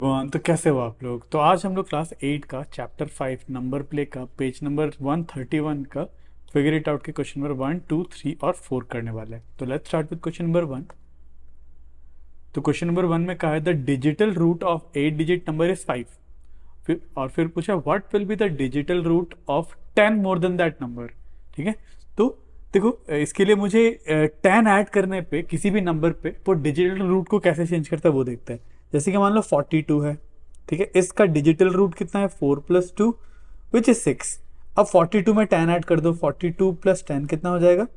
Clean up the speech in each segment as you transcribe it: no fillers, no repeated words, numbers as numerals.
तो कैसे हो आप लोग। तो आज हम लोग क्लास 8 का चैप्टर 5 नंबर प्ले का पेज नंबर 131 का फिगर इट आउट के क्वेश्चन नंबर 1, 2, 3 और 4 करने वाले हैं। तो let's start with question number 1। तो क्वेश्चन नंबर 1 में कहा है the digital root of 8 digit number is 5। फिर पूछा what will be the digital root of 10 more than that number. ठीक है। तो देखो इसके लिए मुझे 10 ऐड करने पे किसी भी नंबर पे वो डिजिटल रूट को कैसे चेंज करता है वो देखते हैं। जैसे कि मान लो 42 है। ठीक है, इसका डिजिटल रूट कितना है 4 + 2 विच इज 6। अब 42 में 10 ऐड कर दो, 42 + 10 कितना हो जाएगा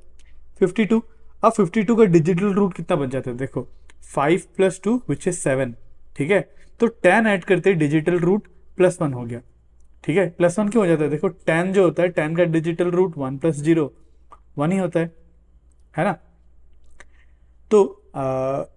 52। अब 52 का डिजिटल रूट कितना बन जाता है देखो 5 + 2 विच इज 7। ठीक है, तो 10 ऐड करते डिजिटल रूट +1 हो गया। ठीक है, +1 क्यों हो जाता है देखो 10 जो होता है 10 का डिजिटल रूट 1 + 0 1 ही होता है ना। तो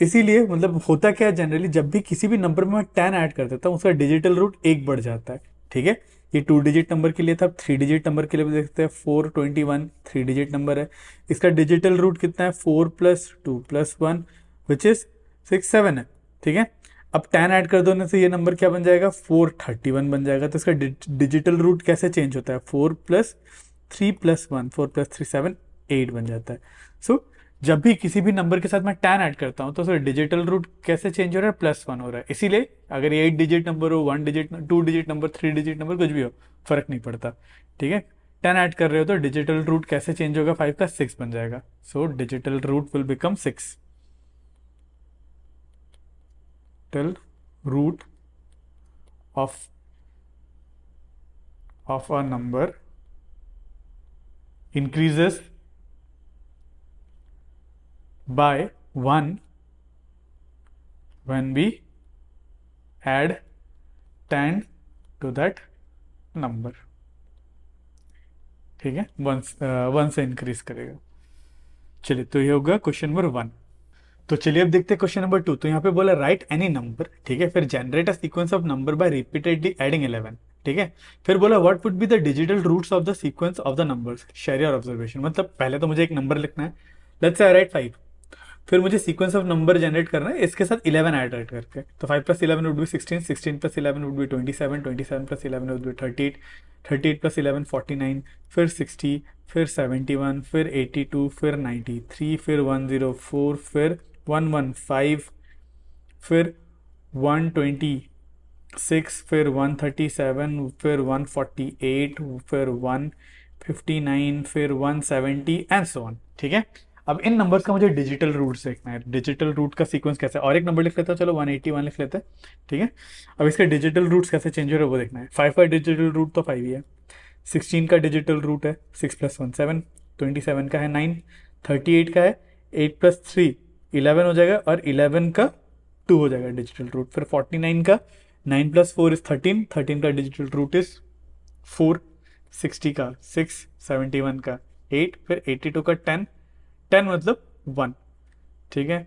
इसीलिए मतलब होता क्या है जनरली जब भी किसी भी नंबर में मैं 10 ऐड कर देता हूँ उसका डिजिटल रूट 1 बढ़ जाता है। ठीक है, ये 2 डिजिट नंबर के लिए था। 3 डिजिट नंबर के लिए भी देखते हैं 421 3 डिजिट नंबर है। इसका डिजिटल रूट कितना है 4 + 2 + 1 विच इज 6 7 है। ठीक है, अब 10 ऐड कर दो से ये नंबर क्या बन जाएगा 431 बन जाएगा। तो इसका डिजिटल रूट कैसे चेंज होता है 4 + 3 + 1 4 + 3 7 8 बन जाता है। सो जब भी किसी भी नंबर के साथ मैं 10 ऐड करता हूं तो सर डिजिटल रूट कैसे चेंज हो रहा है +1 हो रहा है। इसीलिए अगर ये 8 डिजिट नंबर हो 1 digit 2 digit number 3 digit number कुछ भी हो फर्क नहीं पड़ता। ठीक है, 10 ऐड कर रहे हो तो डिजिटल रूट कैसे चेंज होगा 5 का 6 बन जाएगा। So digital root will become 6। Till root of a number increases by 1 when we add 10 to that number। ठीक है, वन से इंक्रीज करेगा। चलिए, तो ये होगा क्वेश्चन नंबर 1। तो चलिए अब देखते हैं क्वेश्चन नंबर 2। तो यहाँ पे बोला राइट एनी नंबर। ठीक है, फिर generate a sequence of number by repeatedly adding 11। ठीक है, फिर बोला what would be the digital roots of the sequence of the numbers, share your observation. मतलब पहले तो मुझे एक नंबर लिखना है, लेट्स से आई राइट 5। फिर मुझे सीक्वेंस ऑफ नंबर जनरेट करना है इसके साथ 11 ऐड ऐड करके। तो 5 + 11 would be 16, 16 + 11 would be 27, 27 + 11 would be 38, 38 + 11 49, फिर 60, फिर 71, फिर 82, फिर 93, फिर 104, फिर 115, फिर 126, फिर 137, फिर 148, फिर 159, फिर 170 एंड सो ऑन। ठीक है, अब इन नंबर्स का मुझे डिजिटल रूट देखना है। डिजिटल रूट का सीक्वेंस कैसे है, और एक नंबर लिख लेता हूँ, चलो 181 लिख लेते हैं। ठीक है, अब इसके डिजिटल रूट्स कैसे चेंज हो रहे हैं वो देखना है। 5 का डिजिटल रूट तो 5 ही है। 16 का डिजिटल रूट है 6 + 1 7, 27 का है 9, 38 का है 8 + 3 11 हो जाएगा, और 11 का 2 हो जाएगा डिजिटल रूट। फिर 49 का 9 + 4 इज 13, 13 का डिजिटल रूट इज 4, 60 का 6, 71 का 8, फिर 82 का 10, 10 मतलब 1। ठीक है,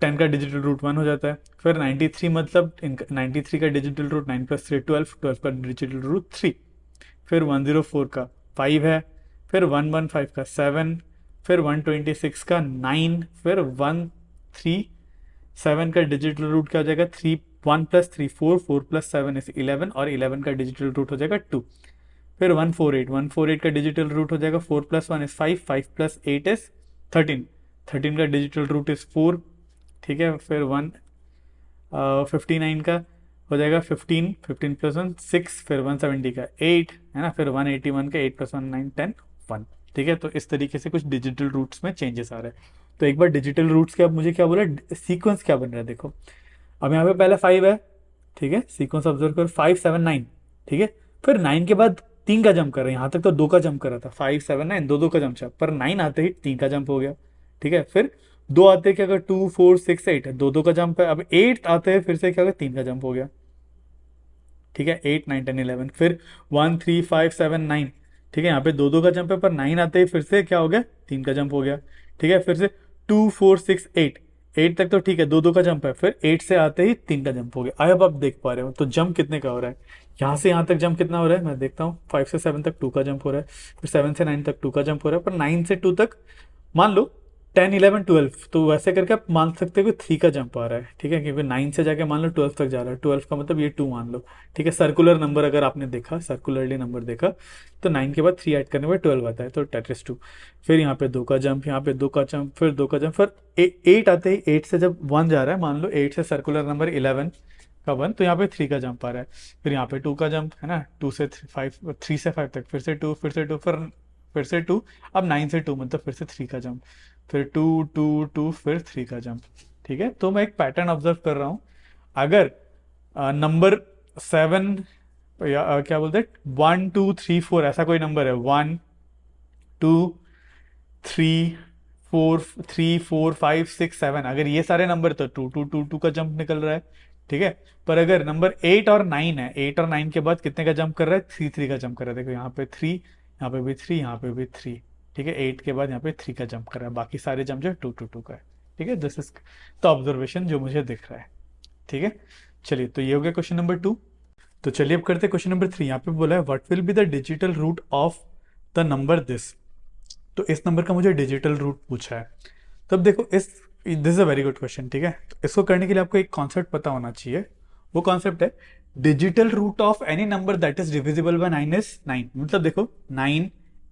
10 का डिजिटल रूट 1 हो जाता है। फिर 93 मतलब 93 का डिजिटल रूट 9 + 3 12, 12 का डिजिटल रूट 3। फिर 104 का 5 है, फिर 115 का 7, फिर 126 का 9, फिर 137 का डिजिटल रूट क्या हो जाएगा 3, 1 + 3 4, 4 + 7 इज 11, और 11 का डिजिटल रूट हो जाएगा 2। फिर 148, 148 का डिजिटल रूट हो जाएगा 4 + 1 इज 5, 5 + 8 इज 13, 13 का डिजिटल रूट इज 4। ठीक है, फिर 59 का हो जाएगा 15, 15 + 1 6, फिर 170 का 8 है ना, फिर 181 का 8 + 1 9 10 1। ठीक है, तो इस तरीके से कुछ डिजिटल रूट्स में चेंजेस आ रहे हैं। तो एक बार डिजिटल रूट्स के अब मुझे क्या बोला सीक्वेंस क्या बन रहा है देखो। अब यहाँ पे पहले 5 है। ठीक है, सीक्वेंस ऑब्जर्व कर 5 7 9। ठीक है, फिर 9 के बाद 3 का जंप कर रहे हैं। यहाँ तक तो 2 का जंप कर रहा था 5 7 9 2 2 का जंप, पर 9 आते ही 3 का जंप हो गया। ठीक है, फिर 2 आते क्या अगर 2 4 6 8 है 2 2 का जंप है। अब 8 आते हैं फिर से क्या होगा 3 का जंप हो गया। ठीक है, 8 9 10 11, फिर 1 3 5 7 9। ठीक है, यहाँ पे 2 2 का जंप है, पर 9 आते ही फिर से क्या हो गया 3 का जंप हो गया। ठीक है, फिर से 2 4 6 8, 8 तक तो ठीक है 2 2 का जंप है, फिर 8 से आते ही 3 का जंप हो गया। आई होप आप देख पा रहे हो। तो जंप कितने का हो रहा है, यहाँ से यहाँ तक जंप कितना हो रहा है मैं देखता हूँ। 5 से 7 तक 2 का जंप हो रहा है, फिर 7 से 9 तक 2 का जंप हो रहा है, पर 9 से 2 तक मान लो 10 11 12, तो वैसे करके आप मान सकते हो कि 3 का जंप आ रहा है, ठीक है, क्योंकि 9 से जाके मान लो 12 तक जा रहा है, 12 का मतलब ये 2 मान लो, ठीक है। सर्कुलर नंबर अगर आपने देखा, सर्कुलरली नंबर देखा, तो 9 के बाद 3 ऐड करने में 12 आता है, तो डेट इज 2। फिर यहाँ पे 2 का जंप, यहाँ पे 2 का जंप, फिर 2 का जंप, फिर 8 आते ही 8 से जब 1 जा रहा है, मान लो 8 से सर्कुलर नंबर 11 का 1, तो यहाँ पे 3 का जंप आ रहा है। फिर यहाँ पे 2 का जंप है ना, 2 से 5, 3 से 5 तक, फिर से 2, फिर से 2, फिर से 2, अब 9 से 2 मतलब फिर से 3 का जंप, फिर 2 2 2, फिर 3 का जंप, ठीक है। तो मैं एक पैटर्न ऑब्जर्व कर रहा हूँ। अगर नंबर 7 या क्या बोलते हैं 1 2 3 4 ऐसा कोई नंबर है, 1 2 3 4 3 4 5 6 7, अगर ये सारे नंबर तो 2 2 2 2 का जंप निकल रहा है, ठीक है। पर अगर नंबर 8 और 9 है, 8 और 9 के बाद कितने का जंप कर रहा है, 3 3 का जंप कर रहा है। देखो यहाँ पे 3, यहाँ पे भी 3, यहाँ पे भी 3, ठीक है। 8 के बाद यहाँ पे 3 का जंप कर रहा है, बाकी सारे जंप जो है 2 2 2 का है, ठीक है। दिस इज द ऑब्जर्वेशन जो मुझे दिख रहा है, ठीक है। चलिए, तो ये हो गया क्वेश्चन नंबर 2। तो चलिए अब करते हैं क्वेश्चन नंबर 3। यहाँ पे बोला है what will be the digital root of the number this. तो इस नंबर का मुझे डिजिटल रूट पूछा है। तब देखो, इस this is a very good question, ठीक है। तो इसको करने के लिए आपको एक कॉन्सेप्ट पता होना चाहिए। वो कॉन्सेप्ट है digital root of any number that is divisible by 9 is 9। मतलब देखो 9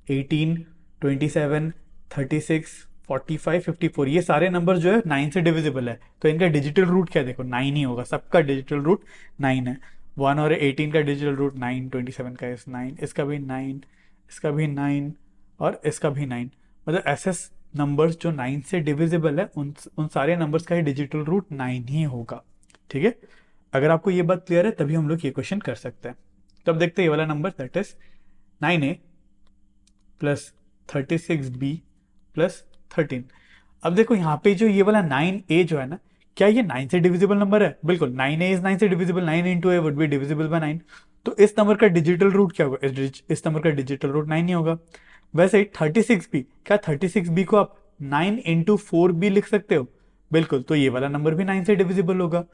18 27 36 45 54, ये सारे नंबर जो है 9 से डिविजिबल है, तो इनका डिजिटल रूट क्या है, देखो 9 ही होगा, सबका डिजिटल रूट 9 है। 1 और 18 का डिजिटल रूट 9, 27 का इस 9, इसका भी 9, इसका भी 9 और इसका भी 9। मतलब ऐसे नंबर्स जो 9 से डिविजिबल है, उन सारे नंबर्स का ही डिजिटल रूट 9 ही होगा, ठीक है। अगर आपको ये बात क्लियर है तभी हम लोग ये क्वेश्चन कर सकते हैं। तो अब देखते हैं ये वाला number, that is 9a plus 36b plus 13। अब देखो यहाँ पे जो ये वाला 9a जो है ना, क्या ये 9 से डिविजिबल नंबर है? बिल्कुल, 9a इज 9 से divisible, 9 into A would be divisible by 9। तो इस नंबर का डिजिटल रूट क्या होगा? इस नंबर का डिजिटल रूट 9 ही होगा। वैसे ही 36b, क्या 36b को आप 9 इंटू 4b लिख सकते हो? बिल्कुल, तो ये वाला नंबर भी 9 से डिविजिबल होगा,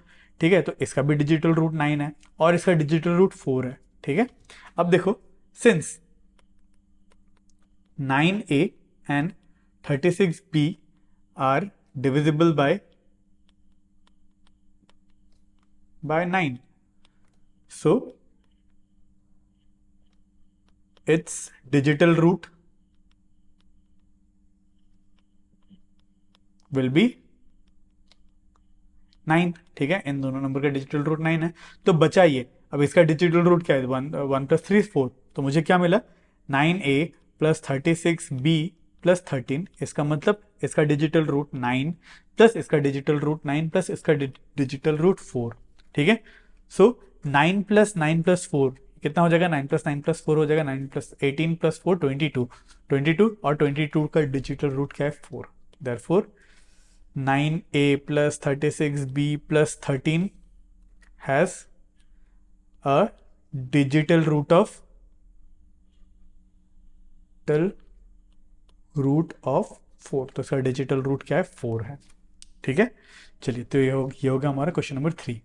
ठीक है। तो इसका भी डिजिटल रूट 9 है और इसका डिजिटल रूट 4 है, ठीक है। अब देखो, since 9a and 36b are divisible by 9, so its digital root will be 9, ठीक है। इन दोनों नंबर का डिजिटल रूट 9 है। तो बचा ये, अब इसका डिजिटल रूट क्या है? 1 प्लस 3 4, तो मुझे क्या मिला? 9a plus 36b plus 13। इसका मतलब इसका डिजिटल रूट 9 प्लस इसका डिजिटल रूट 9 प्लस इसका डिजिटल रूट 4, ठीक है। सो 9 प्लस 9 प्लस 4 कितना हो जाएगा? 9 प्लस 9 प्लस 4 हो जाएगा 9 प्लस 18 प्लस 4 22, 22 और 22 का डिजिटल रूट क्या है? 4। Therefore 9a plus 36b plus 13 has a digital root of 4। तो इसका डिजिटल रूट क्या है? 4 है, ठीक है। चलिए, तो ये होगा हमारा क्वेश्चन नंबर 3।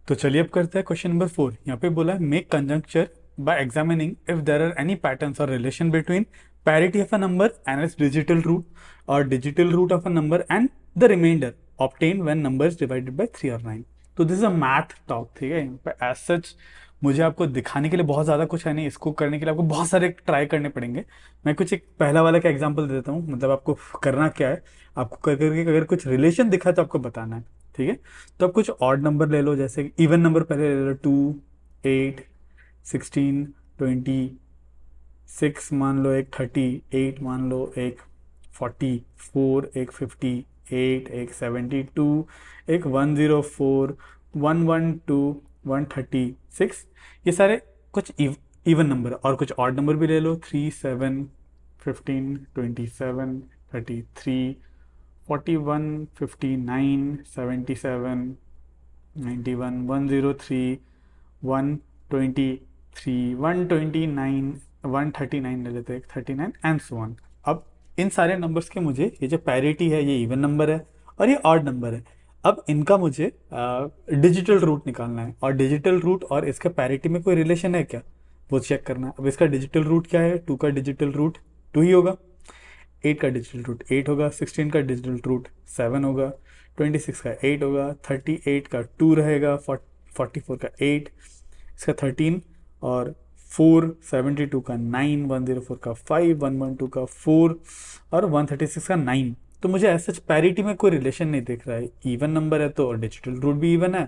तो चलिए अब करते हैं क्वेश्चन नंबर 4। यहाँ पे बोला है make कंजंक्चर by examining if there are any patterns or relation between parity of a number and its digital root or digital root of a number and the remainder obtained when number is divided by 3 or 9। तो this is a math talk, ठीक है। यहाँ पे as such मुझे आपको दिखाने के लिए बहुत ज़्यादा कुछ है नहीं, इसको करने के लिए आपको बहुत सारे ट्राई करने पड़ेंगे। मैं कुछ एक पहला वाला का एग्जांपल दे देता हूँ। मतलब आपको करना क्या है, आपको कर करके अगर कुछ रिलेशन दिखा तो आपको बताना है, ठीक है। तो आप कुछ ऑड नंबर ले लो, जैसे इवन नंबर पहले ले लो, 2 8 16 26 मान लो, एक 38 मान लो, एक 44, एक 58, एक 72, एक 104, 112, 136। ये सारे कुछ इवन नंबर, और कुछ ऑड नंबर भी ले लो, 3 7 15 27 33 41 59 77 91 103 123 129 139 ले लेते हैं, 39 एंड सो ऑन। अब इन सारे नंबर्स के मुझे, ये जो पैरिटी है ये इवन नंबर है और ये ऑड नंबर है। अब इनका मुझे डिजिटल रूट निकालना है, और डिजिटल रूट और इसका पैरिटी में कोई रिलेशन है क्या, वो चेक करना है। अब इसका डिजिटल रूट क्या है? 2 का डिजिटल रूट 2 ही होगा। 8 का डिजिटल रूट 8 होगा, 16 का डिजिटल रूट 7 होगा, 26 का 8 होगा, 38 का 2 रहेगा, 44 का 8, इसका 13 और 4, 72 का 9, 104 का 5, 112 का 4 और 136 का 9। तो मुझे ऐसा पैरिटी में कोई रिलेशन नहीं दिख रहा है। इवन नंबर है तो डिजिटल रूट भी इवन है,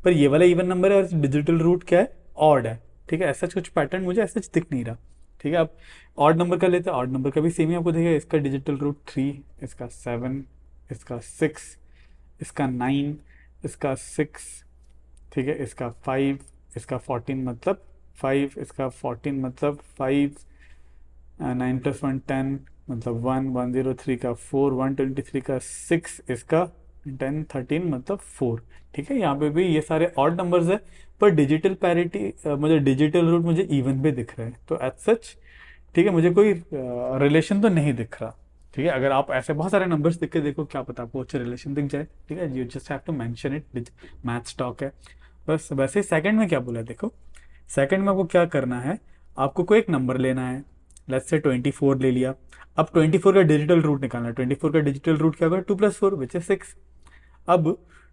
पर ये वाला इवन नंबर है और डिजिटल रूट क्या है, ऑड है। ठीक है, ऐसा कुछ पैटर्न मुझे ऐसा दिख नहीं रहा। ठीक है, अब ऑड नंबर का लेते हैं, ऑड नंबर का भी सेम ही आपको दिखेगा। इसका डिजिटल रूट 3, इसका 7, इसका 6, इसका 9, इसका 6, ठीक है, इसका 5, इसका 14 मतलब 5, इसका 14 मतलब 5, 9 + 1 10 मतलब 1, 103 का 4, 123 का 6, इसका 10, 13 मतलब 4। ठीक है, यहाँ पे भी ये सारे ऑड नंबर्स है, पर डिजिटल पैरिटी मुझे डिजिटल रूट मुझे इवन भी दिख रहा है। तो एज सच ठीक है, मुझे कोई रिलेशन तो नहीं दिख रहा। ठीक है, अगर आप ऐसे बहुत सारे नंबर्स देख के देखो, क्या पता आपको अच्छे रिलेशन दिख जाए। ठीक है, you just have to mention it, maths talk है बस। वैसे ही सेकंड में क्या बोला है, देखो सेकंड में आपको क्या करना है, आपको कोई एक नंबर लेना है। लेट्स से 24 ले लिया। अब 24 का डिजिटल रूट निकालना है। 24 का डिजिटल रूट क्या होगा, 2 + 4 विच इज 6। अब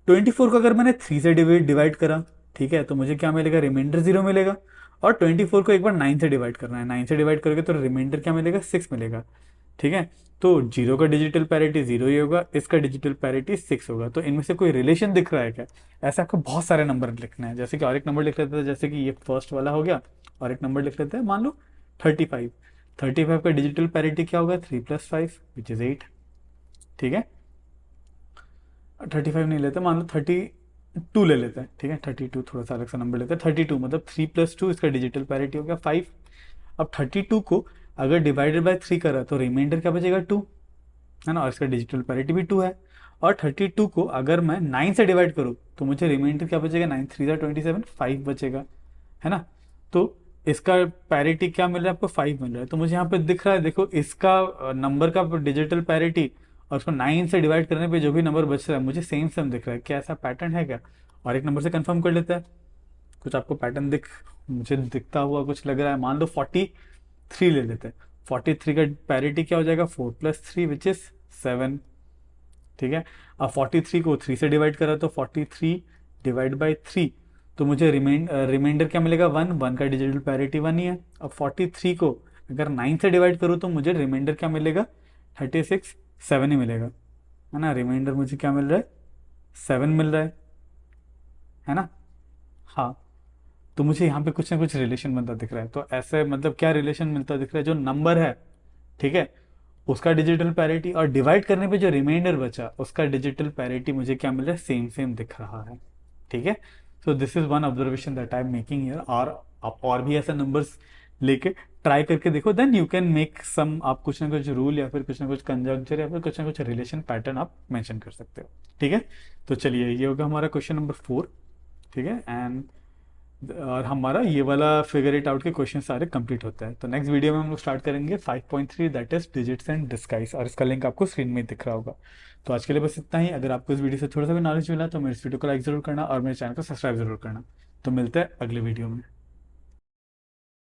24 को अगर मैंने 3 से डिवाइड करा, ठीक है, तो मुझे क्या मिलेगा, रिमाइंडर 0 मिलेगा। और 24 को एक बार 9 से डिवाइड करना है, 9 से डिवाइड करोगे तो रिमाइंडर क्या मिलेगा, 6 मिलेगा। ठीक है, तो 0 का डिजिटल पैरिटी 0 ही होगा, इसका डिजिटल पैरिटी 6 होगा। तो इनमें से कोई रिलेशन दिख रहा है क्या? ऐसे आपको बहुत सारे नंबर लिखना है। जैसे कि और एक नंबर लिख लेते हैं, जैसे कि ये फर्स्ट वाला हो गया, और एक नंबर लिख लेते हैं, मान लो 35। 35 का डिजिटल पैरिटी क्या होगा, 3 + 5 विच इज 8। ठीक है, 35 नहीं लेते, मान लो 32 ले लेते हैं। ठीक है, 32 थोड़ा सा अलग सा नंबर लेते हैं। 32 मतलब 3 + 2, इसका डिजिटल पैरिटी हो गया 5। अब 32 को अगर डिवाइडेड बाय 3 करा तो रिमाइंडर क्या बचेगा, 2, है ना, और इसका डिजिटल पैरिटी भी 2 है। और 32 को अगर मैं 9 से डिवाइड करूँ तो मुझे रिमाइंडर क्या बचेगा, 9 × 3 = 27, 5 बचेगा, है ना। तो इसका पैरिटी क्या मिल रहा है आपको, 5 मिल रहा है। तो मुझे यहाँ पे दिख रहा है, देखो इसका नंबर का डिजिटल पैरिटी और उसको 9 से डिवाइड करने पे जो भी नंबर बच रहा है मुझे सेम सेम दिख रहा है। क्या ऐसा पैटर्न है क्या? और एक नंबर से कंफर्म कर लेते हैं, कुछ आपको पैटर्न मुझे दिखता हुआ कुछ लग रहा है। मान लो 43 ले लेते हैं। 43 का पैरिटी क्या हो जाएगा, 4 + 3 विच इज 7। ठीक है, अब 43 को 3 से डिवाइड करा तो 43 डिवाइड बाई 3, तो मुझे रिमाइंडर क्या मिलेगा, 1। 1 का डिजिटल पैरिटी 1 ही है। अब 43 को अगर 9 से डिवाइड करूँ तो मुझे रिमाइंडर क्या मिलेगा, 36, 7 ही मिलेगा, है ना। रिमाइंडर मुझे क्या मिल रहा है, 7 मिल रहा है ना। हाँ, तो मुझे यहाँ पे कुछ ना कुछ रिलेशन बनता दिख रहा है। तो ऐसे मतलब क्या रिलेशन मिलता दिख रहा है, जो नंबर है, ठीक है, उसका डिजिटल पैरिटी और डिवाइड करने पे जो रिमाइंडर बचा उसका डिजिटल पैरिटी मुझे क्या मिल रहा है, सेम सेम दिख रहा है। ठीक है, so this is one observation that I am making here. और आप और भी ऐसे नंबर्स लेके ट्राई करके देखो, then you can make some, आप कुछ ना कुछ रूल या फिर कुछ ना कुछ कंजंक्चर या फिर कुछ ना कुछ रिलेशन पैटर्न आप मेंशन कर सकते हो। ठीक है, तो चलिए ये होगा हमारा क्वेश्चन नंबर 4। ठीक है, एंड और हमारा ये वाला फिगर इट आउट के क्वेश्चन सारे कंप्लीट होता है। तो नेक्स्ट वीडियो में हम लोग स्टार्ट करेंगे 5.3 that is digits and disguise, और इसका लिंक आपको स्क्रीन में दिख रहा होगा। तो आज के लिए बस इतना ही। अगर आपको इस वीडियो से थोड़ा सा भी नॉलेज मिला तो मेरे इस वीडियो को लाइक जरूर करना और मेरे चैनल को सब्सक्राइब जरूर करना। तो मिलते हैं अगले वीडियो में।